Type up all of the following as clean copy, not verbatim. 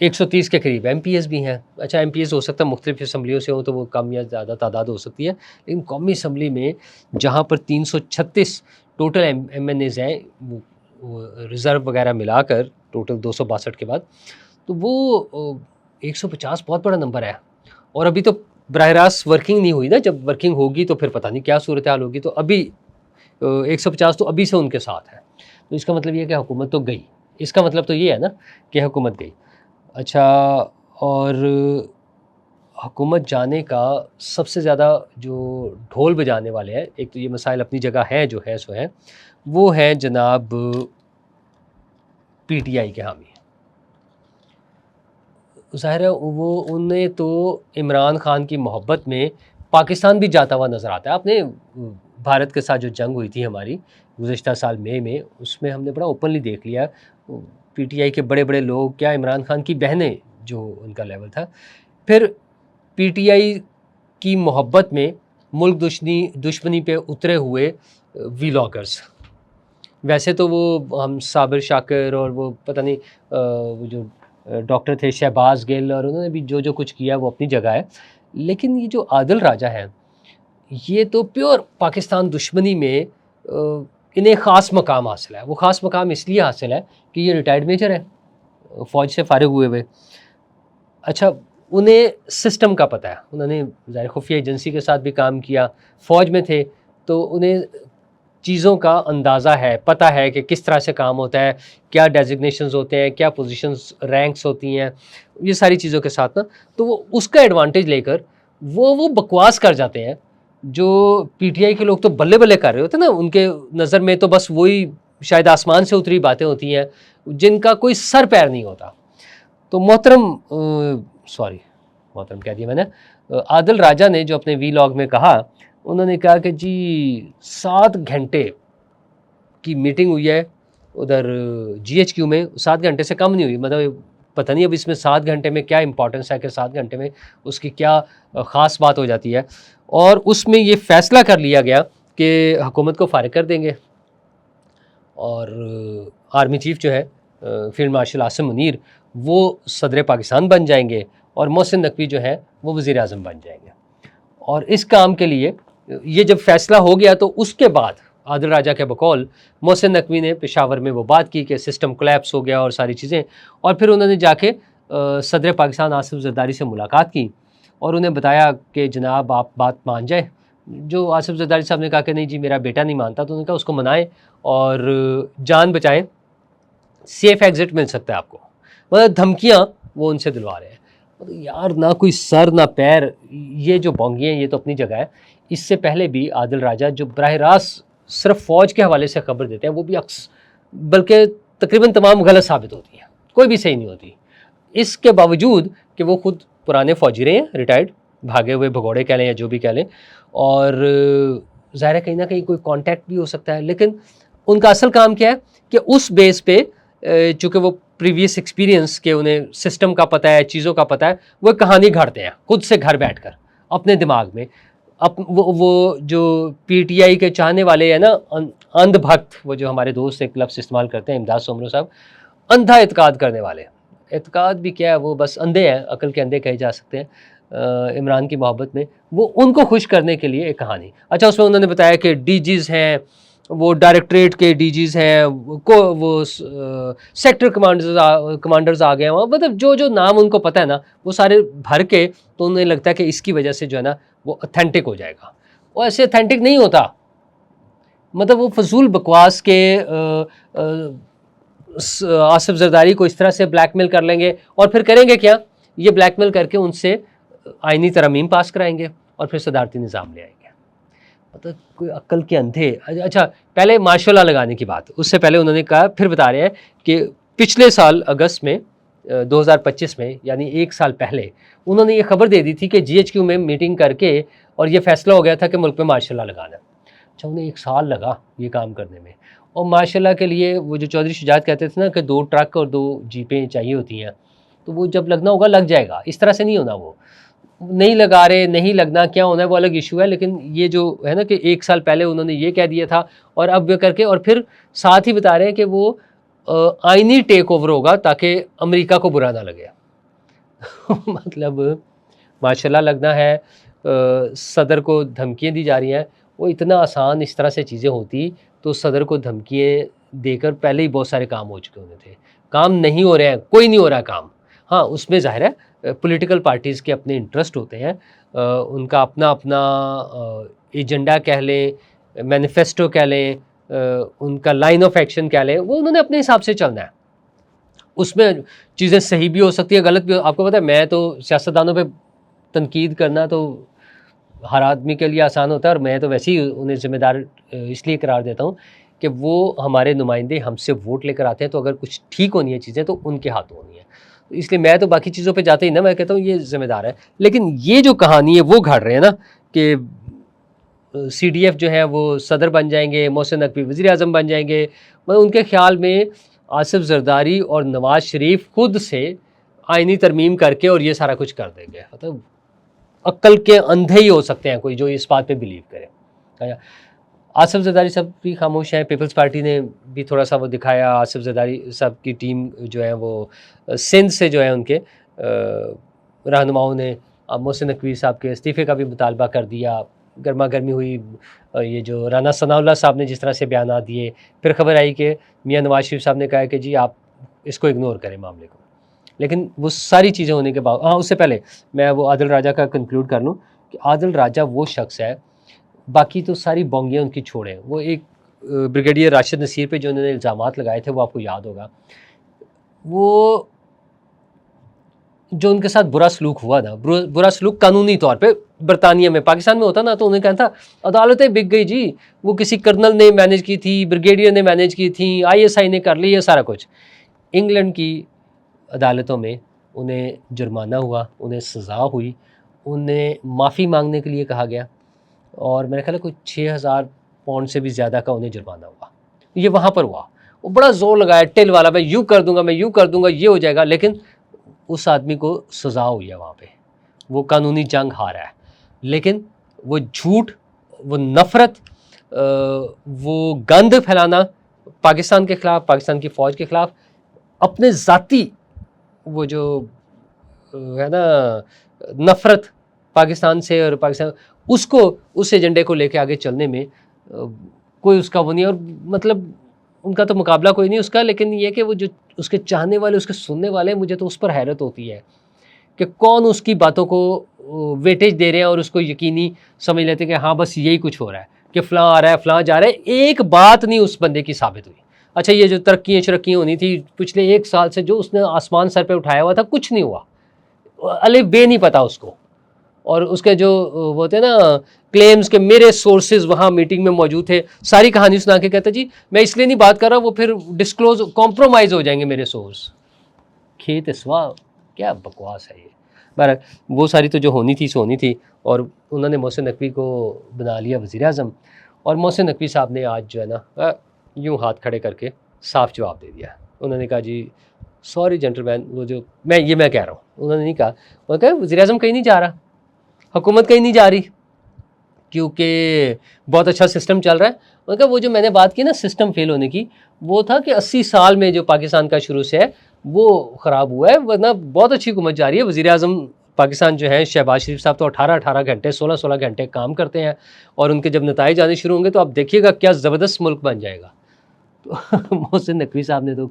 130 کے قریب M P S بھی ہیں. اچھا ایم پی ایس ہو سکتا ہے مختلف اسمبلیوں سے ہوں تو وہ کم یا زیادہ تعداد ہو سکتی ہے، لیکن قومی اسمبلی میں جہاں پر 336 ٹوٹل ایم این ایز ہیں، وہ ریزرو وغیرہ ملا کر ٹوٹل 262 کے بعد، تو وہ 150 بہت بڑا نمبر ہے. اور ابھی تو براہ راست ورکنگ نہیں ہوئی نا، جب ورکنگ ہوگی تو پھر پتہ نہیں کیا صورتحال ہوگی. تو ابھی 150 تو ابھی سے ان کے ساتھ ہے، تو اس کا مطلب یہ ہے کہ حکومت تو گئی. اس کا مطلب تو یہ ہے نا کہ حکومت گئی. اچھا، اور حکومت جانے کا سب سے زیادہ جو ڈھول بجانے والے ہیں، ایک تو یہ مسائل اپنی جگہ ہیں جو ہے سو ہیں، وہ ہیں جناب پی ٹی آئی کے حامی. ظاہر ہے وہ انہیں تو عمران خان کی محبت میں پاکستان بھی جاتا ہوا نظر آتا ہے. آپ نے بھارت کے ساتھ جو جنگ ہوئی تھی ہماری گزشتہ سال مئی میں، اس میں ہم نے بڑا اوپنلی دیکھ لیا پی ٹی آئی کے بڑے بڑے لوگ، کیا عمران خان کی بہنیں جو ان کا لیول تھا. پھر پی ٹی آئی کی محبت میں ملک دشمنی پہ اترے ہوئے وی لاگرز. ویسے تو وہ ہم صابر شاکر اور وہ پتہ نہیں وہ جو ڈاکٹر تھے شہباز گل، اور انہوں نے بھی جو کچھ کیا وہ اپنی جگہ ہے، لیکن یہ جو عادل راجہ ہیں یہ تو پیور پاکستان دشمنی میں انہیں خاص مقام حاصل ہے. وہ خاص مقام اس لیے حاصل ہے کہ یہ ریٹائرڈ میجر ہے، فوج سے فارغ ہوئے ہوئے. اچھا، انہیں سسٹم کا پتہ ہے، انہوں نے ظاہر خفیہ ایجنسی کے ساتھ بھی کام کیا، فوج میں تھے، تو انہیں چیزوں کا اندازہ ہے، پتہ ہے کہ کس طرح سے کام ہوتا ہے، کیا ڈیزگنیشنز ہوتے ہیں، کیا پوزیشنز رینکس ہوتی ہیں، یہ ساری چیزوں کے ساتھ نا. تو وہ اس کا ایڈوانٹیج لے کر وہ بکواس کر جاتے ہیں جو پی ٹی آئی کے لوگ تو بلے بلے کر رہے ہوتے ہیں نا. ان کے نظر میں تو بس وہی شاید آسمان سے اتری باتیں ہوتی ہیں جن کا کوئی سر پیر نہیں ہوتا. تو محترم کہہ دیا میں نے، عادل راجہ نے جو اپنے وی لاگ میں کہا، انہوں نے کہا کہ جی 7 گھنٹے کی میٹنگ ہوئی ہے ادھر جی ایچ کیو میں، 7 گھنٹے سے کم نہیں ہوئی. مطلب پتہ نہیں اب اس میں 7 گھنٹے میں کیا امپورٹنس ہے کہ 7 گھنٹے میں اس کی کیا خاص بات ہو جاتی ہے. اور اس میں یہ فیصلہ کر لیا گیا کہ حکومت کو فارغ کر دیں گے، اور آرمی چیف جو ہے فیلڈ مارشل عاصم منیر وہ صدر پاکستان بن جائیں گے، اور محسن نقوی جو ہے وہ وزیر اعظم بن جائیں گے. اور اس کام کے لیے یہ جب فیصلہ ہو گیا تو اس کے بعد عادل راجہ کے بقول محسن نقوی نے پشاور میں وہ بات کی کہ سسٹم کولیپس ہو گیا اور ساری چیزیں، اور پھر انہوں نے جا کے صدر پاکستان آصف زرداری سے ملاقات کی اور انہیں بتایا کہ جناب آپ بات مان جائیں. جو آصف زرداری صاحب نے کہا کہ نہیں جی میرا بیٹا نہیں مانتا، تو انہوں نے کہا اس کو منائیں اور جان بچائیں، سیف ایگزٹ مل سکتا ہے آپ کو. مطلب دھمکیاں وہ ان سے دلوا رہے ہیں. یار نہ کوئی سر نہ پیر، یہ جو بونگی ہیں یہ تو اپنی جگہ ہے. اس سے پہلے بھی عادل راجہ جو براہ راست صرف فوج کے حوالے سے خبر دیتے ہیں، وہ بھی بلکہ تقریباً تمام غلط ثابت ہوتی ہیں، کوئی بھی صحیح نہیں ہوتی. اس کے باوجود کہ وہ خود پرانے فوجی رہے ہیں، ریٹائرڈ، بھاگے ہوئے بھگوڑے کہہ لیں یا جو بھی کہہ لیں، اور ظاہر ہے کہیں نہ کہیں کوئی کانٹیکٹ بھی ہو سکتا ہے. لیکن ان کا اصل کام کیا ہے کہ اس بیس پہ چونکہ وہ پریویس ایکسپیرینس کے انہیں سسٹم کا پتہ ہے، چیزوں کا پتہ ہے، وہ کہانی گھڑتے ہیں خود سے گھر بیٹھ کر اپنے دماغ میں. وہ جو پی ٹی آئی کے چاہنے والے ہیں نا، اندھ بھکت، وہ جو ہمارے دوست ایک لفظ استعمال کرتے ہیں امداد سومرو صاحب، اندھا اعتقاد کرنے والے. اعتقاد بھی کیا ہے، وہ بس اندھے ہیں، عقل کے اندھے کہے جا سکتے ہیں. عمران کی محبت میں وہ ان کو خوش کرنے کے لیے ایک کہانی. اچھا، اس میں انہوں نے بتایا کہ ڈی جیز ہیں، وہ ڈائریکٹریٹ کے ڈی جیز ہیں، وہ سیکٹر کمانڈرز آ گئے ہیں وہاں. مطلب جو نام ان کو پتہ ہے نا وہ سارے بھر کے، تو انہیں لگتا ہے کہ اس کی وجہ سے جو ہے نا وہ اتھینٹک ہو جائے گا. وہ ایسے اتھینٹک نہیں ہوتا. مطلب وہ فضول بکواس کے آصف زرداری کو اس طرح سے بلیک میل کر لیں گے، اور پھر کریں گے کیا، یہ بلیک میل کر کے ان سے آئینی ترامیم پاس کرائیں گے اور پھر صدارتی نظام لے آئیں گے. مطلب کوئی عقل کے اندھے. اچھا، پہلے ماشاء اللہ لگانے کی بات، اس سے پہلے انہوں نے کہا، پھر بتا رہے ہیں کہ پچھلے سال اگست میں 2025 میں، یعنی 1 سال پہلے، انہوں نے یہ خبر دے دی تھی کہ جی ایچ کیو میں میٹنگ کر کے، اور یہ فیصلہ ہو گیا تھا کہ ملک میں ماشاء اللہ لگانا. اچھا، انہیں 1 سال لگا یہ کام کرنے میں. اور ماشاء اللہ کے لیے وہ جو چودھری شجاعت کہتے تھے نا کہ 2 ٹرک اور 2 جیپیں چاہیے ہوتی ہیں، تو وہ جب لگنا ہوگا لگ جائے گا. اس طرح سے نہیں ہونا. وہ نہیں لگا رہے، نہیں لگنا کیا ہونا ہے وہ الگ ایشو ہے. لیکن یہ جو ہے نا کہ 1 سال پہلے انہوں نے یہ کہہ دیا تھا، اور اب یہ کر کے، اور پھر ساتھ ہی بتا رہے ہیں کہ وہ آئینی ٹیک اوور ہوگا تاکہ امریکہ کو برا نہ لگے. مطلب ماشاءاللہ لگنا ہے صدر کو دھمکیاں دی جا رہی ہیں. وہ اتنا آسان اس طرح سے چیزیں ہوتی تو صدر کو دھمکیاں دے کر پہلے ہی بہت سارے کام ہو چکے ہونے تھے. کام نہیں ہو رہے ہیں, کوئی نہیں ہو رہا کام. ہاں اس میں ظاہر ہے پولیٹیکل پارٹیز کے اپنے انٹرسٹ ہوتے ہیں, ان کا اپنا اپنا ایجنڈا کہہ لیں, مینیفیسٹو کہہ لیں, ان کا لائن آف ایکشن کہہ لیں, وہ انہوں نے اپنے حساب سے چلنا ہے. اس میں چیزیں صحیح بھی ہو سکتی ہیں, غلط بھی آپ کو پتہ ہے, میں تو سیاستدانوں پہ تنقید کرنا تو ہر آدمی کے لیے آسان ہوتا ہے, اور میں تو ویسے ہی انہیں ذمہ دار اس لیے قرار دیتا ہوں کہ وہ ہمارے نمائندے ہم سے ووٹ لے کر آتے ہیں, تو اگر کچھ ٹھیک ہونی ہے چیزیں تو ان کے ہاتھوں ہونی ہے. اس لیے میں تو باقی چیزوں پہ جاتے ہی نا, میں کہتا ہوں یہ ذمہ دار ہے. لیکن یہ جو کہانی ہے وہ گھڑ رہے ہیں نا کہ سی ڈی ایف جو ہے وہ صدر بن جائیں گے, محسن نقوی وزیر اعظم بن جائیں گے. مطلب ان کے خیال میں آصف زرداری اور نواز شریف خود سے آئینی ترمیم کر کے اور یہ سارا کچھ کر دیں گے. مطلب عقل کے اندھے ہی ہو سکتے ہیں کوئی جو اس بات پہ بلیو کرے. آصف زرداری صاحب بھی خاموش ہیں, پیپلز پارٹی نے بھی تھوڑا سا وہ دکھایا. آصف زرداری صاحب کی ٹیم جو ہے وہ سندھ سے جو ہے ان کے رہنماؤں نے محسن نقوی صاحب کے استعفے کا بھی مطالبہ کر دیا. گرما گرمی ہوئی. یہ جو رانا ثناء اللہ صاحب نے جس طرح سے بیانات دیے, پھر خبر آئی کہ میاں نواز شریف صاحب نے کہا کہ جی آپ اس کو اگنور کریں معاملے کو. لیکن وہ ساری چیزیں ہونے کے بعد, اس سے پہلے میں وہ عادل راجہ کا کنکلوڈ کر لوں کہ عادل راجہ وہ شخص ہے, باقی تو ساری بونگیاں ان کی چھوڑیں. وہ ایک بریگیڈیئر راشد نصیر پہ جو انہوں نے الزامات لگائے تھے وہ آپ کو یاد ہوگا. وہ جو ان کے ساتھ برا سلوک ہوا نا, برا سلوک قانونی طور پہ برطانیہ میں, پاکستان میں ہوتا نا تو انہیں کہا تھا عدالتیں بک گئی جی, وہ کسی کرنل نے مینیج کی تھی, بریگیڈیئر نے مینیج کی تھی, آئی ایس آئی نے کر لی, یہ سارا کچھ. انگلینڈ کی عدالتوں میں انہیں جرمانہ ہوا, انہیں سزا ہوئی, انہیں معافی مانگنے کے لیے کہا گیا, اور میرے خیال ہے کوئی 6,000 پاؤنڈ سے بھی زیادہ کا انہیں جرمانہ ہوا. یہ وہاں پر ہوا. وہ بڑا زور لگایا ٹل والا, میں یوں کر دوں گا, میں یوں کر دوں گا, یہ ہو جائے گا. لیکن اس آدمی کو سزا ہوئی ہے وہاں پہ, وہ قانونی جنگ ہارا ہے. لیکن وہ جھوٹ, وہ نفرت, وہ گند پھیلانا پاکستان کے خلاف, پاکستان کی فوج کے خلاف, اپنے ذاتی وہ جو ہے نا نفرت پاکستان سے اور پاکستان, اس کو اس ایجنڈے کو لے کے آگے چلنے میں کوئی اس کا وہ نہیں. اور مطلب ان کا تو مقابلہ کوئی نہیں اس کا. لیکن یہ کہ وہ جو اس کے چاہنے والے, اس کے سننے والے, مجھے تو اس پر حیرت ہوتی ہے کہ کون اس کی باتوں کو ویٹیج دے رہے ہیں اور اس کو یقینی سمجھ لیتے ہیں کہ ہاں بس یہی کچھ ہو رہا ہے, کہ فلاں آ رہا ہے, فلاں جا رہا ہے. ایک بات نہیں اس بندے کی ثابت ہوئی. اچھا یہ جو ترقیاں ہونی تھی پچھلے 1 سال سے, جو اس نے آسمان سر پہ اٹھایا ہوا تھا, کچھ نہیں ہوا. الف بے نہیں پتا اس کو. اور اس کے جو وہ ہوتے ہیں نا کلیمز کہ میرے سورسز وہاں میٹنگ میں موجود تھے, ساری کہانی سنا کے کہتا جی میں اس لیے نہیں بات کر رہا, وہ پھر ڈسکلوز کمپرومائز ہو جائیں گے میرے سورس. کھیت سوا, کیا بکواس ہے یہ. بہرحال وہ ساری تو جو ہونی تھی سو ہونی تھی, اور انہوں نے محسن نقوی کو بنا لیا وزیر اعظم. اور محسن نقوی صاحب نے آج جو ہے نا یوں ہاتھ کھڑے کر کے صاف جواب دے دیا. انہوں نے کہا جی سوری جینٹل مین, وہ جو میں کہہ رہا ہوں, انہوں نے نہیں کہا, وہ کہا وزیر اعظم کہیں نہیں جا رہا, حکومت کہیں نہیں جا رہی, کیونکہ بہت اچھا سسٹم چل رہا ہے. انہوں نے کہا وہ جو میں نے بات کی نا سسٹم فیل ہونے کی, وہ تھا کہ 80 سال میں جو پاکستان کا شروع سے ہے وہ خراب ہوا ہے, ورنہ بہت اچھی حکومت جا رہی ہے. وزیر اعظم پاکستان جو ہے شہباز شریف صاحب تو 18 گھنٹے 16 گھنٹے کام کرتے ہیں, اور ان کے جب نتائج آنے شروع ہوں گے تو آپ دیکھیے گا کیا زبردست ملک بن جائے گا. تو محسن نقوی صاحب نے تو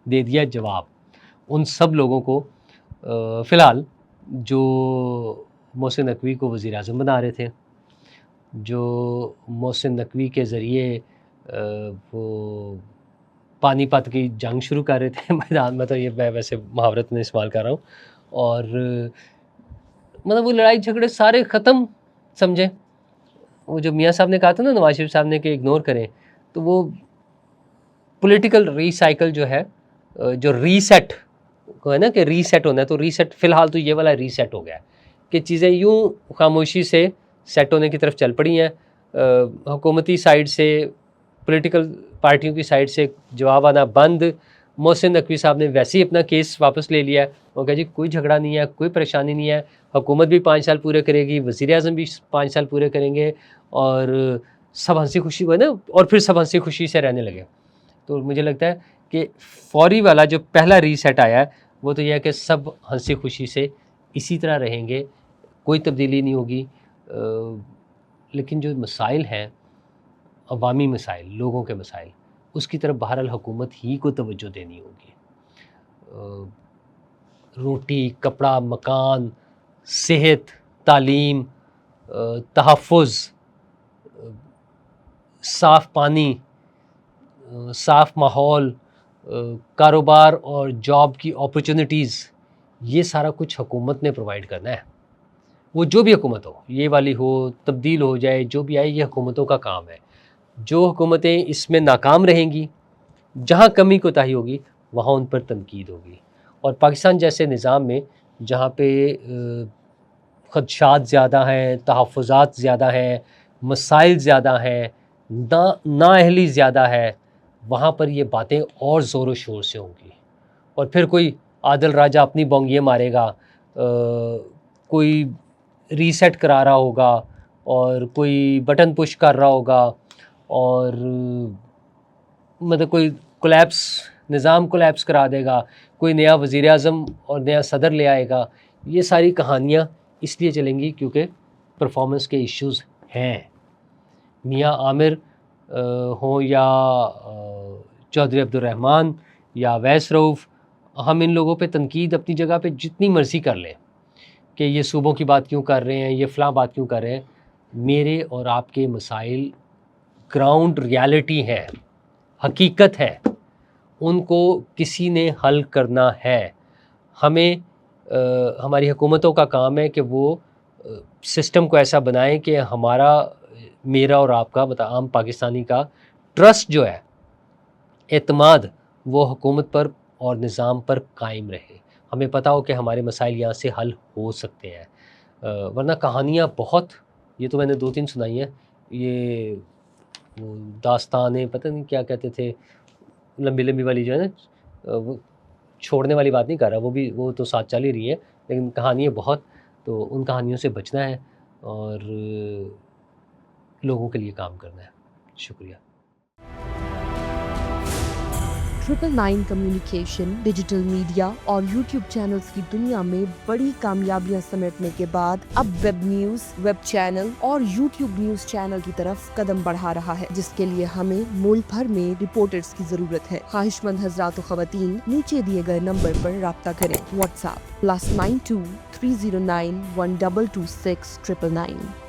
دے دیا جواب ان سب لوگوں کو فی الحال جو محسن نقوی کو وزیر اعظم بنا رہے تھے, جو محسن نقوی کے ذریعے وہ پانی پت کی جنگ شروع کر رہے تھے میدان میں. تو یہ میں ویسے محاورت میں استعمال کر رہا ہوں. اور مطلب وہ لڑائی جھگڑے سارے ختم سمجھیں. وہ جو میاں صاحب نے کہا تھا نا نواز شریف صاحب نے کہ اگنور کریں, تو وہ پولیٹیکل ریسائیکل جو ہے, جو ریسیٹ کو ہے نا کہ ریسیٹ ہونا ہے, تو ریسیٹ فی الحال تو یہ والا ریسیٹ ہو گیا ہے کہ چیزیں یوں خاموشی سے سیٹ ہونے کی طرف چل پڑی ہیں. حکومتی سائڈ سے, پولیٹیکل پارٹیوں کی سائڈ سے جواب آنا بند. محسن نقوی صاحب نے ویسے ہی اپنا کیس واپس لے لیا ہے. وہ کہا جی کوئی جھگڑا نہیں ہے, کوئی پریشانی نہیں ہے, حکومت بھی 5 سال پورے کرے گی, وزیر اعظم بھی 5 سال پورے کریں گے, اور سب ہنسی خوشی ہوئے نا, اور پھر سب ہنسی خوشی سے رہنے لگے. تو مجھے لگتا ہے کہ فوری والا جو پہلا ریسیٹ آیا ہے وہ تو یہ ہے کہ سب ہنسی خوشی سے اسی طرح رہیں گے، کوئی تبدیلی نہیں ہوگی۔ لیکن جو مسائل ہیں، عوامی مسائل، لوگوں کے مسائل، اس کی طرف بہرحال حکومت ہی کو توجہ دینی ہوگی۔ روٹی، کپڑا، مکان، صحت، تعلیم، تحفظ، صاف پانی، صاف ماحول، کاروبار اور جاب کی اپرچونٹیز، یہ سارا کچھ حکومت نے پرووائڈ کرنا ہے۔ وہ جو بھی حکومت ہو، یہ والی ہو، تبدیل ہو جائے، جو بھی آئے، یہ حکومتوں کا کام ہے۔ جو حکومتیں اس میں ناکام رہیں گی، جہاں کمی کوتاہی ہوگی، وہاں ان پر تنقید ہوگی۔ اور پاکستان جیسے نظام میں جہاں پہ خدشات زیادہ ہیں، تحفظات زیادہ ہیں، مسائل زیادہ ہیں، نااہلی زیادہ ہے، وہاں پر یہ باتیں اور زور و شور سے ہوں گی۔ اور پھر کوئی عادل راجہ اپنی بونگیاں مارے گا، کوئی ریسیٹ کرا رہا ہوگا، اور کوئی بٹن پش کر رہا ہوگا، اور مطلب کوئی نظام کولیپس کرا دے گا، کوئی نیا وزیر اعظم اور نیا صدر لے آئے گا۔ یہ ساری کہانیاں اس لیے چلیں گی کیونکہ پرفارمنس کے ایشوز ہیں۔ میاں عامر ہوں یا چودھری عبدالرحمن یا اویس رؤف، ہم ان لوگوں پہ تنقید اپنی جگہ پہ جتنی مرضی کر لیں کہ یہ صوبوں کی بات کیوں کر رہے ہیں، یہ فلاں بات کیوں کر رہے ہیں، میرے اور آپ کے مسائل گراؤنڈ ریالٹی ہے، حقیقت ہے، ان کو کسی نے حل کرنا ہے۔ ہمیں ہماری حکومتوں کا کام ہے کہ وہ سسٹم کو ایسا بنائیں کہ میرا اور آپ کا مطلب عام پاکستانی کا ٹرسٹ جو ہے، اعتماد، وہ حکومت پر اور نظام پر قائم رہے۔ ہمیں پتہ ہو کہ ہمارے مسائل یہاں سے حل ہو سکتے ہیں۔ ورنہ کہانیاں بہت، یہ تو میں نے 2-3 سنائی ہیں، یہ وہ داستانیں پتہ نہیں کیا کہتے تھے، لمبی لمبی والی جو ہے نا، وہ چھوڑنے والی بات نہیں کر رہا، وہ تو ساتھ چل ہی رہی ہے، لیکن کہانیاں بہت، تو ان کہانیوں سے بچنا ہے اور لوگوں کے لیے کام کرنا ہے۔ شکریہ۔ 999 کمیونیکیشن، ڈیجیٹل میڈیا اور یوٹیوب چینلز کی دنیا میں بڑی کامیابیاں سمیٹنے کے بعد اب ویب نیوز، ویب چینل اور یوٹیوب نیوز چینل کی طرف قدم بڑھا رہا ہے، جس کے لیے ہمیں ملک بھر میں رپورٹرز کی ضرورت ہے۔ خواہش مند حضرات و خواتین نیچے دیے گئے نمبر پر رابطہ کریں۔ What's app +92 309 1226 999۔